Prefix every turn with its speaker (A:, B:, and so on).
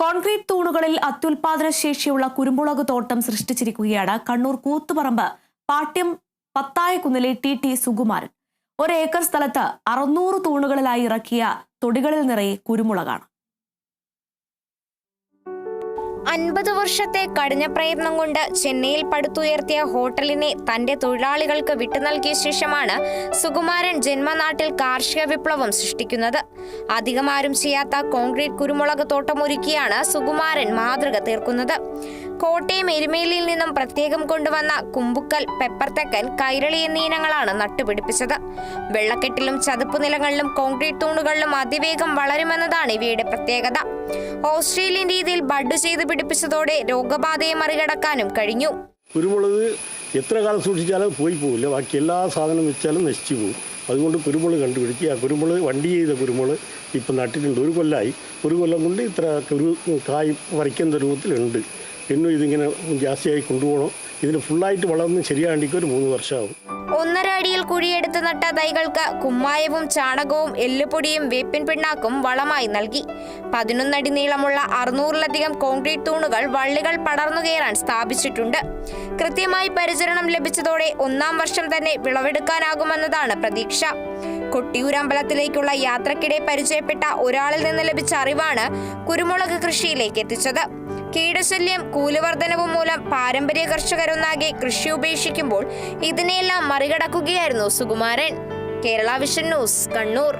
A: Concrete തൂണുകളിൽ അത്യുൽപാദന ശേഷിയുള്ള കുരുമുളക് തോട്ടം സൃഷ്ടിച്ചിരിക്കുകയാണ് കണ്ണൂർ കൂത്തുപറമ്പ് പാട്യം പത്തായക്കുന്നിലെ ടി സുകുമാരൻ. 1 ഏക്കർ സ്ഥലത്ത് 600 തൂണുകളിലായി ഇറക്കിയ തൊടികളിൽ നിറയെ കുരുമുളകാണ്.
B: 50 വർഷത്തെ കഠിന പ്രയത്നം കൊണ്ട് ചെന്നൈയിൽ പടുത്തുയർത്തിയ ഹോട്ടലിനെ തന്റെ തൊഴിലാളികൾക്ക് വിട്ടു നൽകിയ ശേഷമാണ് സുകുമാരൻ ജന്മനാട്ടിൽ കാർഷിക വിപ്ലവം സൃഷ്ടിക്കുന്നത്. അധികമാരും ചെയ്യാത്ത കോൺക്രീറ്റ് കുരുമുളക് തോട്ടമൊരുക്കിയാണ് സുകുമാരൻ മാതൃക തീർക്കുന്നത്. കോട്ടയം എരുമേലിയിൽ നിന്നും പ്രത്യേകം കൊണ്ടുവന്ന കുമ്പുക്കൽ, പെപ്പർതെക്കൻ, കൈരളി എന്നീ ഇനങ്ങളാണ് നട്ടുപിടിപ്പിച്ചത്. വെള്ളക്കെട്ടിലും ചതുപ്പ് നിലങ്ങളിലും കോൺക്രീറ്റ് തൂണുകളിലും അതിവേഗം വളരുമെന്നതാണ് ഇവയുടെ പ്രത്യേകത. ഓസ്ട്രേലിയൻ രീതിയിൽ ബഡ് ചെയ്ത് പിടിപ്പിച്ചതോടെ രോഗബാധയെ മറികടക്കാനും കഴിഞ്ഞു.
C: കുരുമുളക് എത്ര കാലം സൂക്ഷിച്ചാലും പോകില്ല. ബാക്കി എല്ലാ സാധനം വെച്ചാലും നശിച്ചു പോകും. അതുകൊണ്ട് കുരുമുളക് കണ്ടുപിടിക്കുക. കുരുമുളക് വണ്ടി ചെയ്ത കുരുമുളക് ഇപ്പം നട്ടിട്ടുണ്ട്. 1 കൊല്ലമായി. 1 കൊല്ലം കൊണ്ട് ഇത്ര കായ് വരയ്ക്കുന്ന രൂപത്തിലുണ്ട്. എന്നും ഇതിങ്ങനെ ജാസ്തിയായി കൊണ്ടുപോകണം. ഇതിന് ഫുള്ളായിട്ട് വളർന്ന് ശരിയാണ്ടിക്ക് ഒരു 3 വർഷമാകും.
B: 1.5 അടിയിൽ കുഴിയെടുത്ത് നട്ട തൈകൾക്ക് കുമ്മായവും ചാണകവും എല്ലുപൊടിയും വേപ്പിൻ പിണ്ണാക്കും വളമായി നൽകി. 11 അടി നീളമുള്ള 600-ലധികം കോൺക്രീറ്റ് തൂണുകൾ വള്ളികൾ പടർന്നു കയറാൻ സ്ഥാപിച്ചിട്ടുണ്ട്. കൃത്യമായി പരിചരണം ലഭിച്ചതോടെ 1-ാം വർഷം തന്നെ വിളവെടുക്കാനാകുമെന്നതാണ് പ്രതീക്ഷ. കൊട്ടിയൂരമ്പലത്തിലേക്കുള്ള യാത്രക്കിടെ പരിചയപ്പെട്ട ഒരാളിൽ നിന്ന് ലഭിച്ച അറിവാണ് കുരുമുളക് കൃഷിയിലേക്ക് എത്തിച്ചത്. കീടശല്യം, കൂലിവർദ്ധനവും മൂലം പാരമ്പര്യ കർഷകരൊന്നാകെ കൃഷി ഉപേക്ഷിക്കുമ്പോൾ ഇതിനെയെല്ലാം മറികടക്കുകയായിരുന്നു സുകുമാരൻ. Kerala vision news, Kannur.